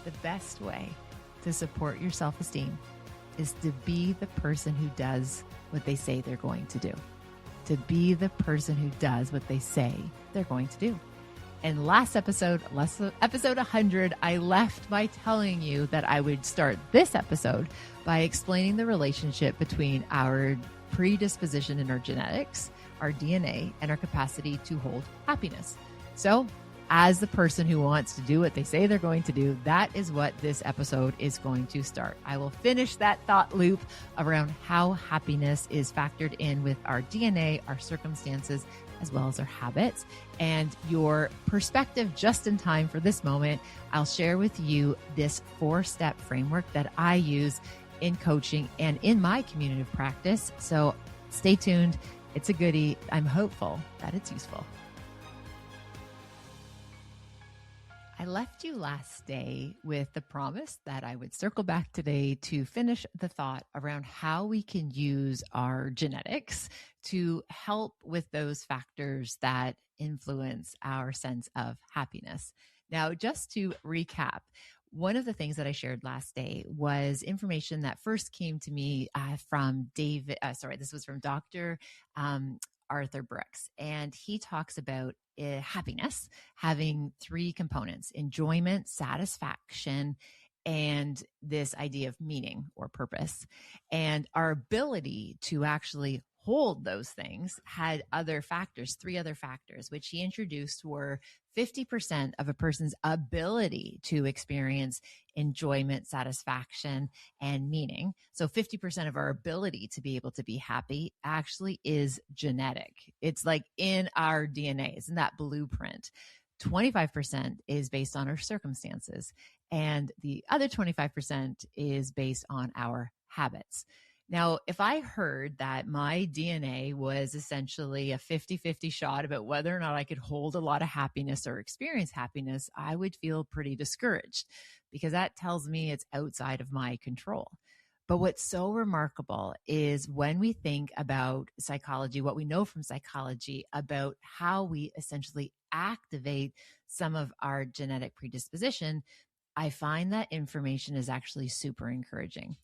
The best way to support your self-esteem is to be the person who does what they say they're going to do. To be the person who does what they say they're going to do. And last episode 100, I left by telling you that I would start this episode by explaining the relationship between our predisposition in our genetics, our DNA, and our capacity to hold happiness. So, as the person who wants to do what they say they're going to do, that is what this episode is going to start. I will finish that thought loop around how happiness is factored in with our DNA, our circumstances, as well as our habits, and your perspective just in time for this moment. I'll share with you this 4-step framework that I use in coaching and in my community of practice. So stay tuned. It's a goodie. I'm hopeful that it's useful. I left you last day with the promise that I would circle back today to finish the thought around how we can use our genetics to help with those factors that influence our sense of happiness. Now, just to recap, one of the things that I shared last day was information that first came to me from this was from Dr. Arthur Brooks, and he talks about happiness having 3 components: enjoyment, satisfaction, and this idea of meaning or purpose. And our ability to actually hold those things had 3 other factors, which he introduced were 50% of a person's ability to experience enjoyment, satisfaction, and meaning. So 50% of our ability to be able to be happy actually is genetic. It's like in our DNA, it's in that blueprint. 25% is based on our circumstances, and the other 25% is based on our habits. Now, if I heard that my DNA was essentially a 50-50 shot about whether or not I could hold a lot of happiness or experience happiness, I would feel pretty discouraged, because that tells me it's outside of my control. But what's so remarkable is when we think about psychology, what we know from psychology about how we essentially activate some of our genetic predisposition, I find that information is actually super encouraging.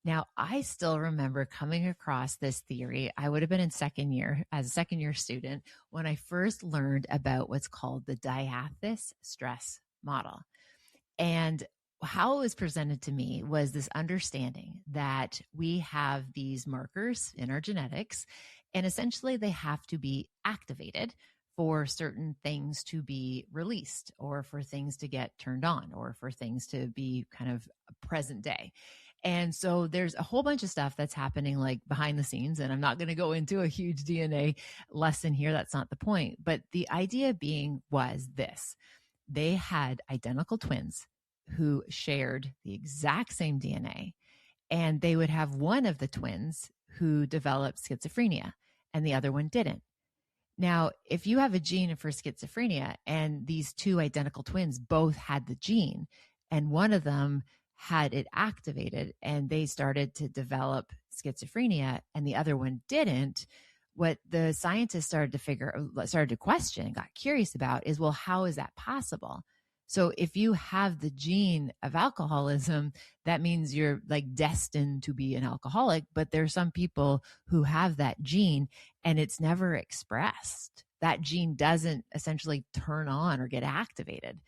Now, I still remember coming across this theory. I would have been in second year as a second-year student when I first learned about what's called the diathesis stress model. And how it was presented to me was this understanding that we have these markers in our genetics, and essentially they have to be activated for certain things to be released, or for things to get turned on, or for things to be kind of present day. And so there's a whole bunch of stuff that's happening like behind the scenes, and I'm not going to go into a huge DNA lesson here. That's not the point. But the idea was this: they had identical twins who shared the exact same DNA, and they would have one of the twins who developed schizophrenia and the other one didn't. Now, if you have a gene for schizophrenia and these 2 identical twins both had the gene, and one of them had it activated and they started to develop schizophrenia and the other one didn't, what the scientists started to question and got curious about is, well, how is that possible? So if you have the gene of alcoholism, that means you're like destined to be an alcoholic. But there are some people who have that gene and it's never expressed. That gene doesn't essentially turn on or get activated.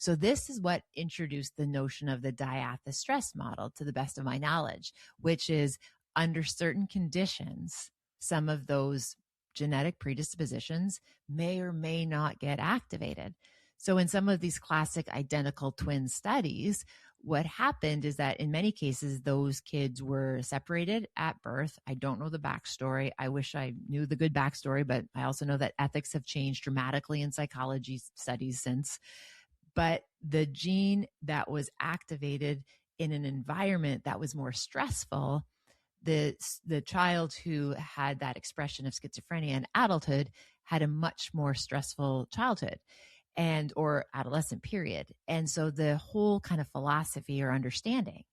So this is what introduced the notion of the diathesis stress model, to the best of my knowledge, which is under certain conditions, some of those genetic predispositions may or may not get activated. So in some of these classic identical twin studies, what happened is that in many cases, those kids were separated at birth. I don't know the backstory. I wish I knew the good backstory, but I also know that ethics have changed dramatically in psychology studies since. But the gene that was activated in an environment that was more stressful, the child who had that expression of schizophrenia in adulthood had a much more stressful childhood or adolescent period. And so the whole kind of philosophy or understanding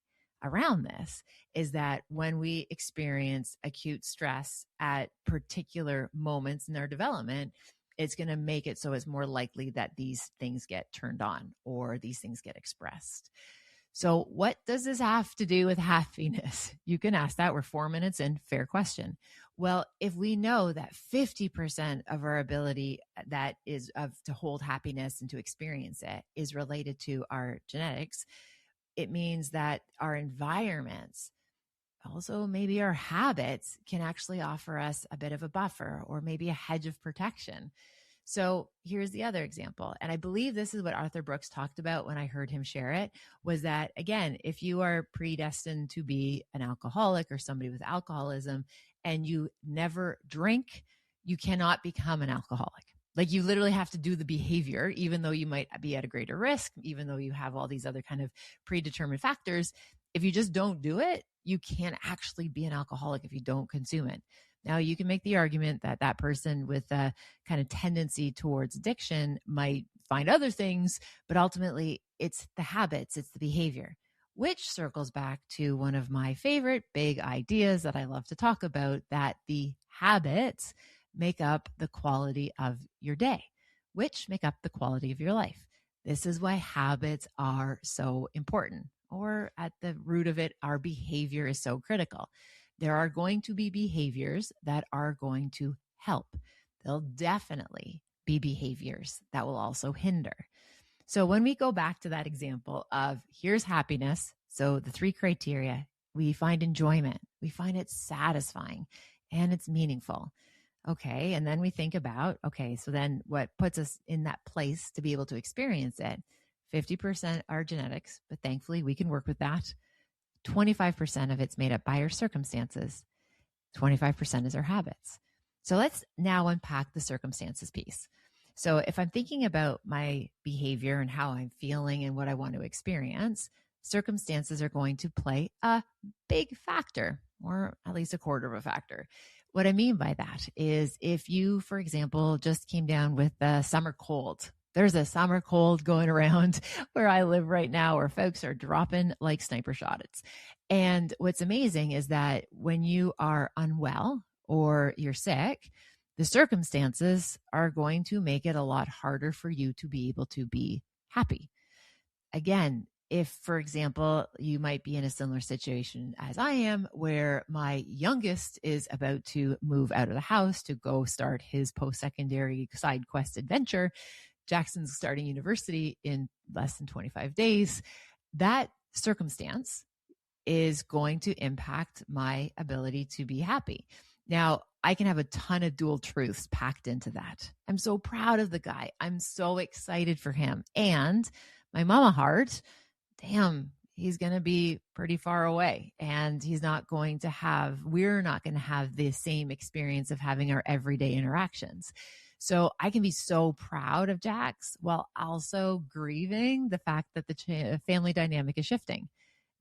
around this is that when we experience acute stress at particular moments in our development, it's going to make it so it's more likely that these things get turned on or these things get expressed. So what does this have to do with happiness? You can ask that. We're 4 minutes in. Fair question. Well, if we know that 50% of our ability that is to hold happiness and to experience it is related to our genetics, it means that our environments, also maybe our habits, can actually offer us a bit of a buffer or maybe a hedge of protection. So here's the other example. And I believe this is what Arthur Brooks talked about when I heard him share it, was that, again, if you are predestined to be an alcoholic or somebody with alcoholism and you never drink, you cannot become an alcoholic. Like, you literally have to do the behavior, even though you might be at a greater risk, even though you have all these other kind of predetermined factors. If you just don't do it, you can't actually be an alcoholic if you don't consume it. Now, you can make the argument that that person with a kind of tendency towards addiction might find other things, but ultimately it's the habits, it's the behavior, which circles back to one of my favorite big ideas that I love to talk about, that the habits make up the quality of your day, which make up the quality of your life. This is why habits are so important, or at the root of it, our behavior is so critical. There are going to be behaviors that are going to help. There'll definitely be behaviors that will also hinder. So when we go back to that example of here's happiness, so the 3 criteria, we find enjoyment, we find it satisfying, and it's meaningful. Okay, and then we think about, okay, so then what puts us in that place to be able to experience it? 50% are genetics, but thankfully we can work with that. 25% of it's made up by our circumstances. 25% is our habits. So let's now unpack the circumstances piece. So if I'm thinking about my behavior and how I'm feeling and what I want to experience, circumstances are going to play a big factor, or at least a quarter of a factor. What I mean by that is, if you, for example, just came down with a summer cold, there's a summer cold going around where I live right now, where folks are dropping like sniper shots. And what's amazing is that when you are unwell or you're sick, the circumstances are going to make it a lot harder for you to be able to be happy. Again, if, for example, you might be in a similar situation as I am, where my youngest is about to move out of the house to go start his post-secondary side quest adventure. Jackson's starting university in less than 25 days. That circumstance is going to impact my ability to be happy. Now, I can have a ton of dual truths packed into that. I'm so proud of the guy. I'm so excited for him. And my mama heart, damn, he's going to be pretty far away, and we're not going to have the same experience of having our everyday interactions. So I can be so proud of Jax while also grieving the fact that the family dynamic is shifting.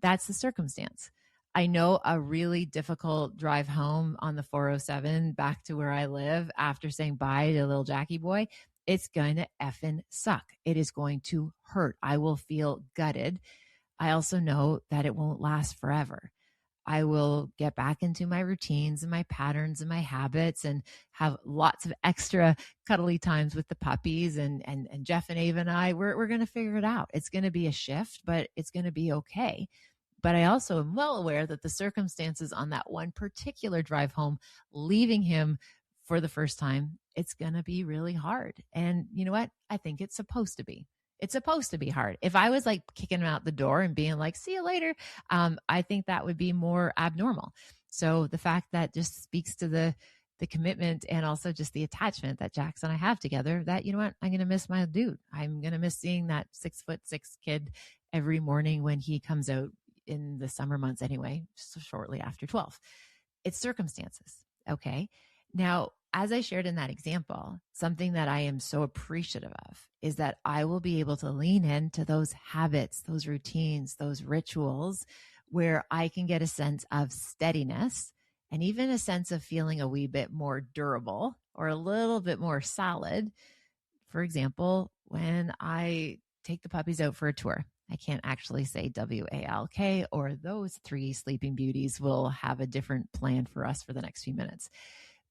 That's the circumstance. I know a really difficult drive home on the 407 back to where I live after saying bye to little Jackie boy. It's going to effing suck. It is going to hurt. I will feel gutted. I also know that it won't last forever. I will get back into my routines and my patterns and my habits and have lots of extra cuddly times with the puppies, and Jeff and Ava and I, we're going to figure it out. It's going to be a shift, but it's going to be okay. But I also am well aware that the circumstances on that one particular drive home, leaving him for the first time, it's going to be really hard. And you know what? I think it's supposed to be. It's supposed to be hard. If I was like kicking him out the door and being like, see you later, I think that would be more abnormal. So the fact that just speaks to the commitment and also just the attachment that Jax and I have together, that, you know what, I'm going to miss my dude. I'm going to miss seeing that 6'6" kid every morning when he comes out in the summer months anyway, so shortly after 12. It's circumstances. Okay. Now, as I shared in that example, something that I am so appreciative of is that I will be able to lean into those habits, those routines, those rituals where I can get a sense of steadiness and even a sense of feeling a wee bit more durable or a little bit more solid. For example, when I take the puppies out for a tour, I can't actually say WALK, or those 3 sleeping beauties will have a different plan for us for the next few minutes.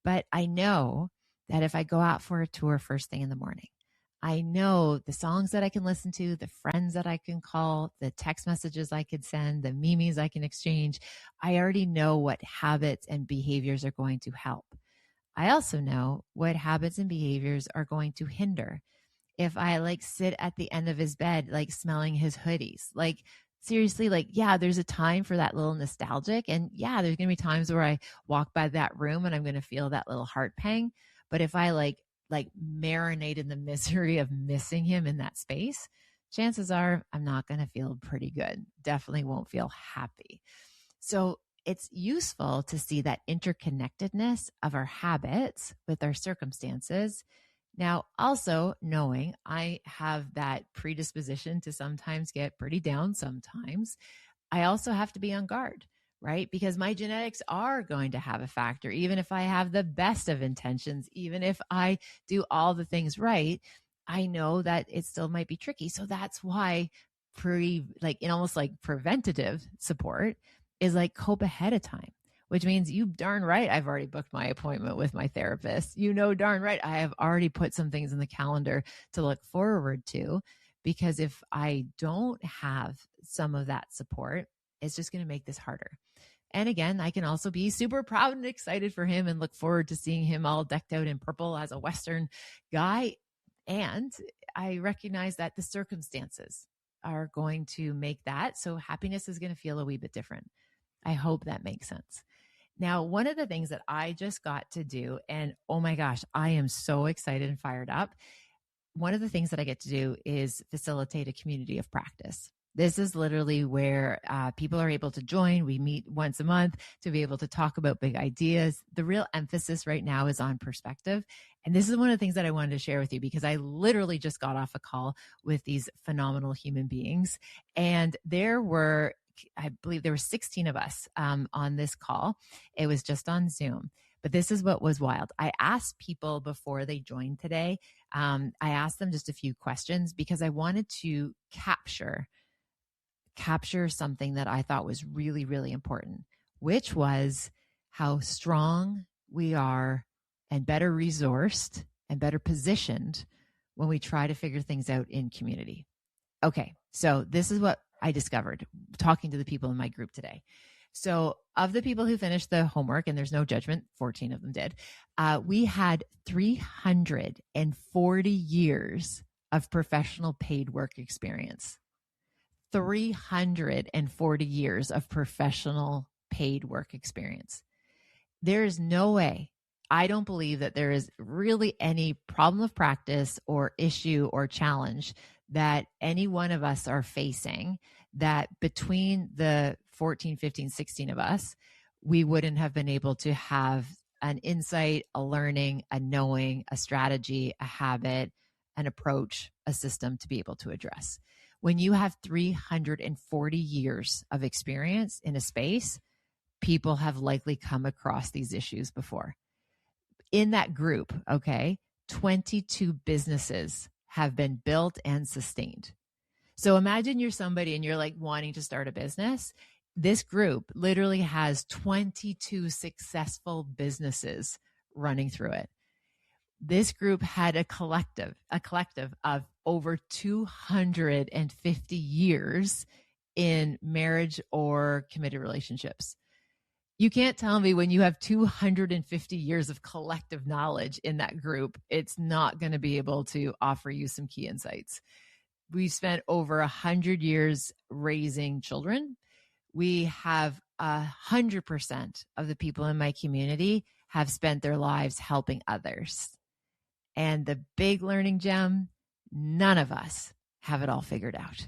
But I know that if I go out for a tour first thing in the morning, I know the songs that I can listen to, the friends that I can call, the text messages I could send, the memes I can exchange. I already know what habits and behaviors are going to help. I also know what habits and behaviors are going to hinder. If I like sit at the end of his bed, like smelling his hoodies, like seriously, like, yeah, there's a time for that little nostalgic. And yeah, there's going to be times where I walk by that room and I'm going to feel that little heart pang. But if I like marinate in the misery of missing him in that space, chances are I'm not going to feel pretty good. Definitely won't feel happy. So it's useful to see that interconnectedness of our habits with our circumstances. Now, also knowing I have that predisposition to sometimes get pretty down sometimes, I also have to be on guard, right? Because my genetics are going to have a factor, even if I have the best of intentions, even if I do all the things right, I know that it still might be tricky. So that's why almost like preventative support is like cope ahead of time, which means you darn right I've already booked my appointment with my therapist. You know darn right I have already put some things in the calendar to look forward to, because if I don't have some of that support, it's just going to make this harder. And again, I can also be super proud and excited for him and look forward to seeing him all decked out in purple as a Western guy. And I recognize that the circumstances are going to make that. So happiness is going to feel a wee bit different. I hope that makes sense. Now, one of the things that I just got to do, and oh my gosh, I am so excited and fired up. One of the things that I get to do is facilitate a community of practice. This is literally where people are able to join. We meet once a month to be able to talk about big ideas. The real emphasis right now is on perspective. And this is one of the things that I wanted to share with you, because I literally just got off a call with these phenomenal human beings. And I believe there were 16 of us on this call. It was just on Zoom. But this is what was wild. I asked people before they joined today, I asked them just a few questions because I wanted to capture something that I thought was really, really important, which was how strong we are and better resourced and better positioned when we try to figure things out in community. Okay, so this is what I discovered talking to the people in my group today. So of the people who finished the homework, and there's no judgment, 14 of them did, we had 340 years of professional paid work experience. 340 years of professional paid work experience. There is no way, I don't believe that there is really any problem of practice or issue or challenge that any one of us are facing that between the 14, 15, 16 of us, we wouldn't have been able to have an insight, a learning, a knowing, a strategy, a habit, an approach, a system to be able to address. When you have 340 years of experience in a space, people have likely come across these issues before. In that group, okay, 22 businesses have been built and sustained. So imagine you're somebody and you're like wanting to start a business. This group literally has 22 successful businesses running through it. This group had a collective of over 250 years in marriage or committed relationships. You can't tell me when you have 250 years of collective knowledge in that group, it's not going to be able to offer you some key insights. We spent over 100 years raising children. We have 100% of the people in my community have spent their lives helping others. And the big learning gem, none of us have it all figured out.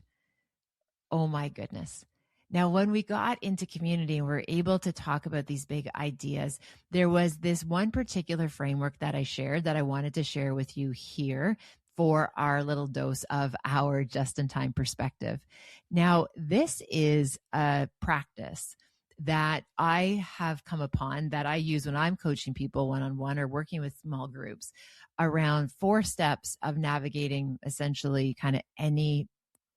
Oh my goodness. Now, when we got into community and we were able to talk about these big ideas, there was this one particular framework that I shared that I wanted to share with you here for our little dose of our just-in-time perspective. Now, this is a practice that I have come upon that I use when I'm coaching people one-on-one or working with small groups around 4 steps of navigating essentially kind of any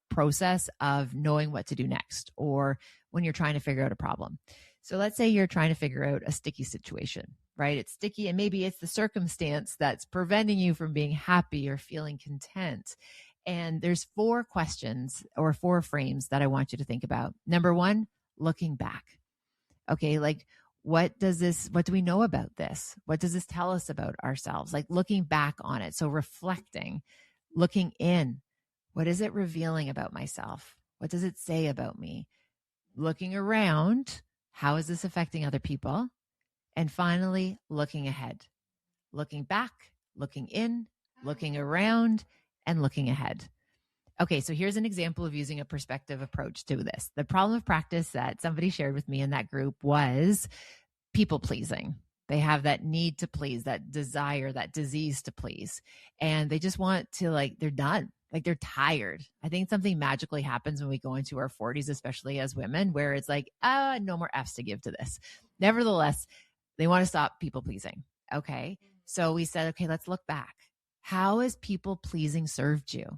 process of knowing what to do next, or when you're trying to figure out a problem. So let's say you're trying to figure out a sticky situation, right? It's sticky, and maybe it's the circumstance that's preventing you from being happy or feeling content. And there's 4 questions or 4 frames that I want you to think about. Number 1, looking back. Okay, like what do we know about this? What does this tell us about ourselves? Like looking back on it. So reflecting, looking in. What is it revealing about myself? What does it say about me? Looking around, how is this affecting other people? And finally, looking ahead, looking back, looking in, looking around, and looking ahead. Okay, so here's an example of using a perspective approach to this. The problem of practice that somebody shared with me in that group was people pleasing. They have that need to please, that desire, that disease to please. And they just want to, like, they're done. Like they're tired. I think something magically happens when we go into our 40s, especially as women, where it's like, no more F's to give to this. Nevertheless, they want to stop people pleasing. Okay. So we said, okay, let's look back. How has people pleasing served you?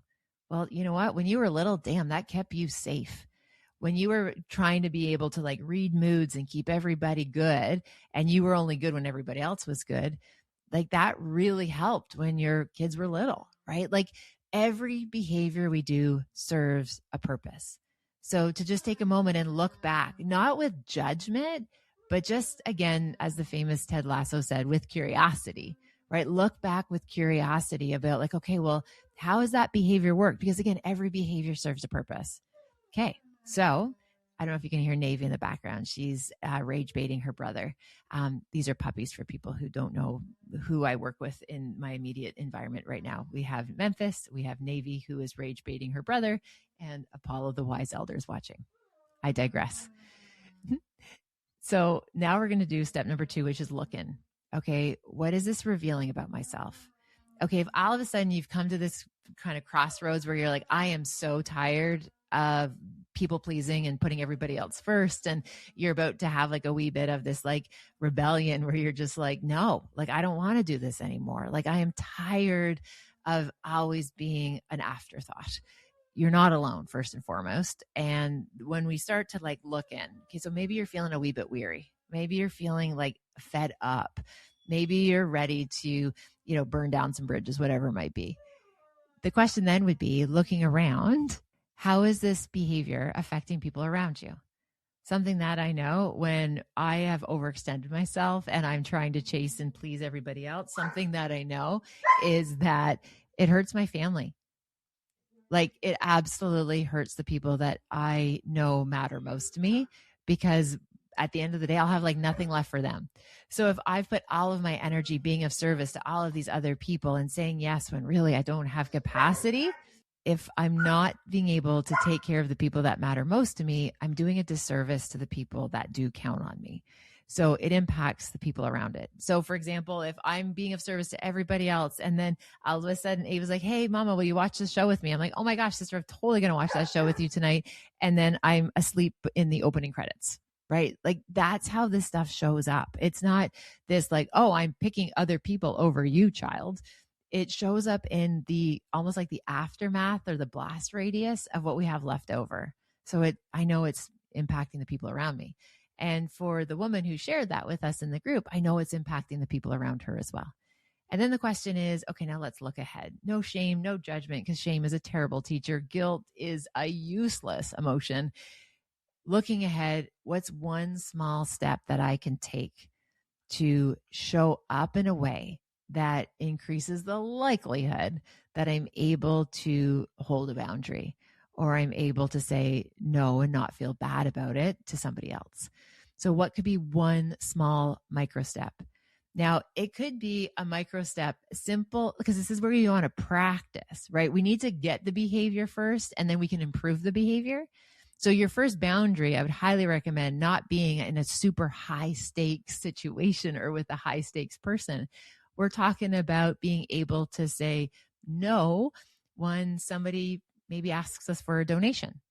Well, you know what? When you were little, damn, that kept you safe. When you were trying to be able to like read moods and keep everybody good, and you were only good when everybody else was good, like that really helped when your kids were little, right? Like every behavior we do serves a purpose. So to just take a moment and look back, not with judgment, but just again, as the famous Ted Lasso said, with curiosity, right? Look back with curiosity about like, okay, well, how has that behavior worked? Because again, every behavior serves a purpose. Okay. So I don't know if you can hear Navy in the background. She's rage baiting her brother. These are puppies for people who don't know who I work with in my immediate environment right now. We have Memphis, we have Navy, who is rage baiting her brother, and Apollo the wise elder is watching. I digress. So now we're going to do step number 2, which is look in. Okay, what is this revealing about myself? Okay, if all of a sudden you've come to this kind of crossroads where you're like, I am so tired of people pleasing and putting everybody else first, and you're about to have like a wee bit of this like rebellion where you're just like, no, like I don't want to do this anymore. Like I am tired of always being an afterthought. You're not alone, first and foremost. And when we start to like look in, okay, so maybe you're feeling a wee bit weary. Maybe you're feeling like fed up. Maybe you're ready to, burn down some bridges, whatever it might be. The question then would be, looking around, how is this behavior affecting people around you? Something that I know when I have overextended myself and I'm trying to chase and please everybody else, something that I know is that it hurts my family. Like it absolutely hurts the people that I know matter most to me, because at the end of the day, I'll have like nothing left for them. So if I've put all of my energy being of service to all of these other people and saying yes when really I don't have capacity, if I'm not being able to take care of the people that matter most to me, I'm doing a disservice to the people that do count on me. So it impacts the people around it. So for example, if I'm being of service to everybody else, and then all of a sudden Ava's like, hey, mama, will you watch this show with me? I'm like, oh my gosh, sister, I'm totally going to watch that show with you tonight. And then I'm asleep in the opening credits, right? Like that's how this stuff shows up. It's not this like, oh, I'm picking other people over you, child. It shows up in the almost like the aftermath or the blast radius of what we have left over. So I know it's impacting the people around me. And for the woman who shared that with us in the group, I know it's impacting the people around her as well. And then the question is, okay, now let's look ahead. No shame, no judgment, because shame is a terrible teacher. Guilt is a useless emotion. Looking ahead, what's one small step that I can take to show up in a way that increases the likelihood that I'm able to hold a boundary, or I'm able to say no and not feel bad about it to somebody else? So what could be one small micro step? Now, it could be a micro step, simple, because this is where you want to practice, right? We need to get the behavior first, and then we can improve the behavior. So your first boundary, I would highly recommend not being in a super high stakes situation or with a high stakes person. We're talking about being able to say no when somebody maybe asks us for a donation.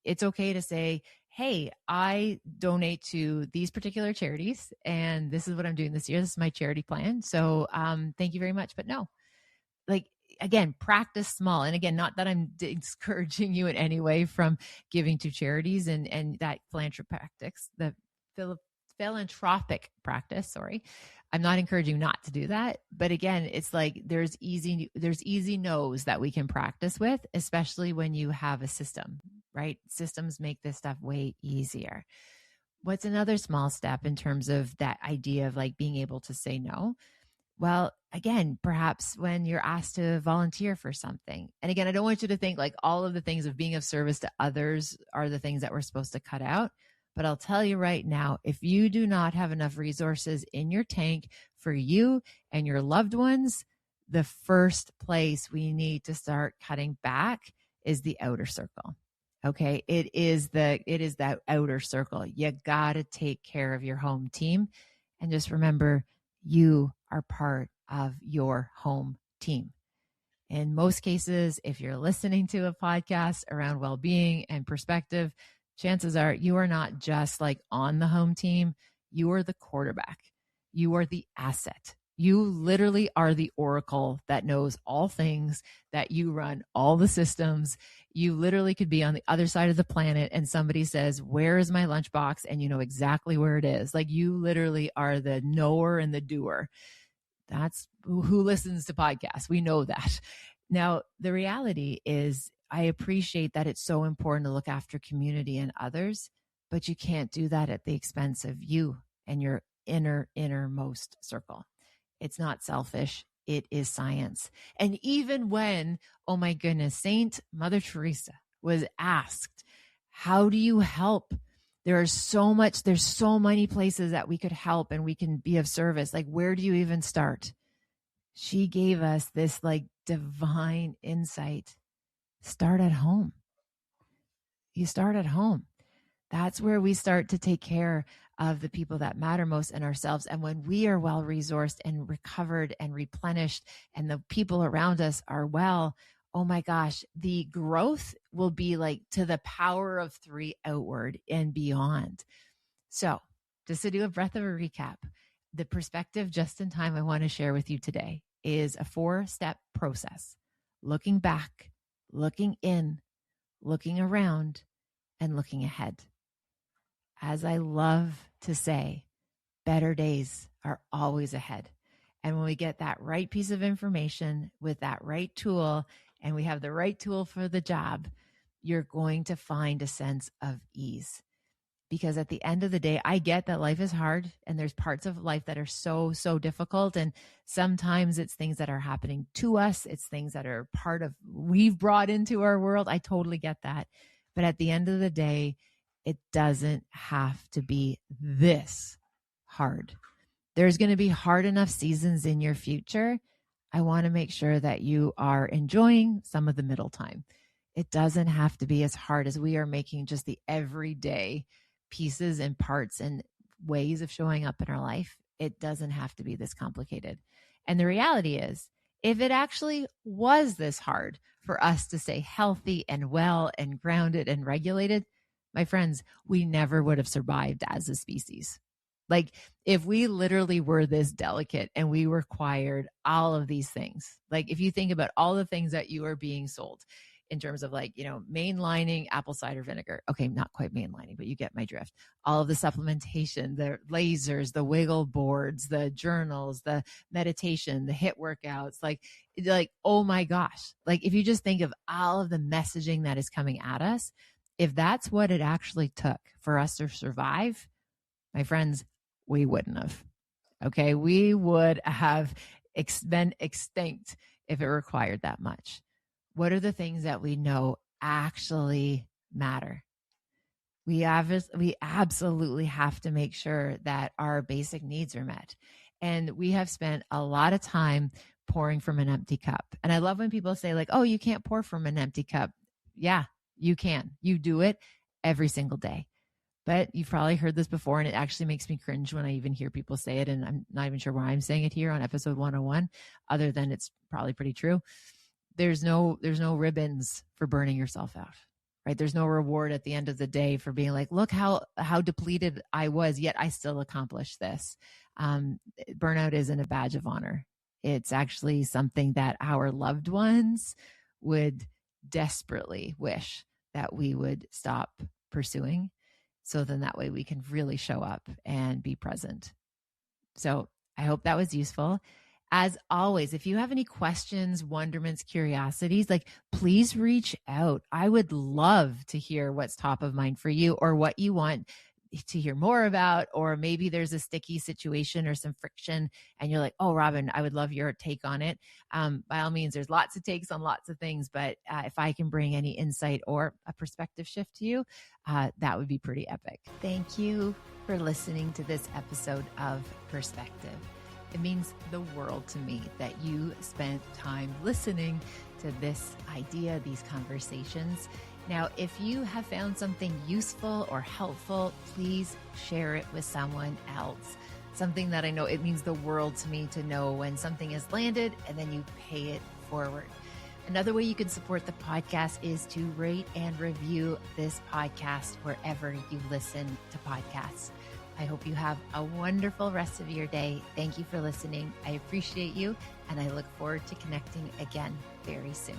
It's okay to say, hey, I donate to these particular charities, and this is what I'm doing this year. This is my charity plan. So thank you very much, but no. Like, again, practice small. And again, not that I'm discouraging you in any way from giving to charities and that philanthropic practice, the philanthropic practice, sorry. I'm not encouraging you not to do that. But again, it's like there's easy no's that we can practice with, especially when you have a system, right? Systems make this stuff way easier. What's another small step in terms of that idea of like being able to say no? Well, again, perhaps when you're asked to volunteer for something. And again, I don't want you to think like all of the things of being of service to others are the things that we're supposed to cut out. But I'll tell you right now, if you do not have enough resources in your tank for you and your loved ones, the first place we need to start cutting back is the outer circle. Okay. It is that outer circle. You got to take care of your home team. And just remember, you are part of your home team. In most cases, if you're listening to a podcast around well-being and perspective, chances are you are not just like on the home team. You are the quarterback. You are the asset. You literally are the oracle that knows all things, that you run all the systems. You literally could be on the other side of the planet and somebody says, where is my lunchbox? And you know exactly where it is. Like you literally are the knower and the doer. That's who listens to podcasts. We know that. Now, the reality is I appreciate that it's so important to look after community and others, but you can't do that at the expense of you and your innermost circle. It's not selfish. It is science. And even when, oh my goodness, Saint Mother Teresa was asked, how do you help? There's so many places that we could help and we can be of service. Like, where do you even start? She gave us this like divine insight. Start at home. You start at home. That's where we start to take care of the people that matter most in ourselves. And when we are well resourced and recovered and replenished and the people around us are well, oh my gosh, the growth will be like to the power of 3 outward and beyond. So just to do a breath of a recap, the perspective just in time I want to share with you today is a 4-step process: looking back, looking in, looking around, and looking ahead. As I love to say, better days are always ahead. And when we get that right piece of information with that right tool, and we have the right tool for the job, you're going to find a sense of ease. Because at the end of the day, I get that life is hard and there's parts of life that are so, so difficult. And sometimes it's things that are happening to us. It's things that are part of we've brought into our world. I totally get that. But at the end of the day, it doesn't have to be this hard. There's going to be hard enough seasons in your future. I want to make sure that you are enjoying some of the middle time. It doesn't have to be as hard as we are making just the everyday pieces and parts and ways of showing up in our life. It doesn't have to be this complicated. And the reality is, if it actually was this hard for us to stay healthy and well and grounded and regulated, my friends, we never would have survived as a species. Like if we literally were this delicate and we required all of these things, like if you think about all the things that you are being sold in terms of like, mainlining apple cider vinegar. Okay, not quite mainlining, but you get my drift. All of the supplementation, the lasers, the wiggle boards, the journals, the meditation, the HIIT workouts, like, oh my gosh. Like if you just think of all of the messaging that is coming at us, if that's what it actually took for us to survive, my friends, we wouldn't have. Okay, we would have been extinct if it required that much. What are the things that we know actually matter? We absolutely have to make sure that our basic needs are met. And we have spent a lot of time pouring from an empty cup. And I love when people say like, oh, you can't pour from an empty cup. Yeah, you can. You do it every single day. But you've probably heard this before, and it actually makes me cringe when I even hear people say it. And I'm not even sure why I'm saying it here on episode 101, other than it's probably pretty true. There's no ribbons for burning yourself out, right? There's no reward at the end of the day for being like, look how depleted I was, yet I still accomplished this. Burnout isn't a badge of honor. It's actually something that our loved ones would desperately wish that we would stop pursuing. So then that way we can really show up and be present. So I hope that was useful. As always, if you have any questions, wonderments, curiosities, like please reach out. I would love to hear what's top of mind for you or what you want to hear more about, or maybe there's a sticky situation or some friction and you're like, oh, Robyne, I would love your take on it. By all means, there's lots of takes on lots of things, but if I can bring any insight or a perspective shift to you, that would be pretty epic. Thank you for listening to this episode of Perspective. It means the world to me that you spent time listening to this idea, these conversations. Now, if you have found something useful or helpful, please share it with someone else. Something that I know it means the world to me to know when something has landed and then you pay it forward. Another way you can support the podcast is to rate and review this podcast wherever you listen to podcasts. I hope you have a wonderful rest of your day. Thank you for listening. I appreciate you, and I look forward to connecting again very soon.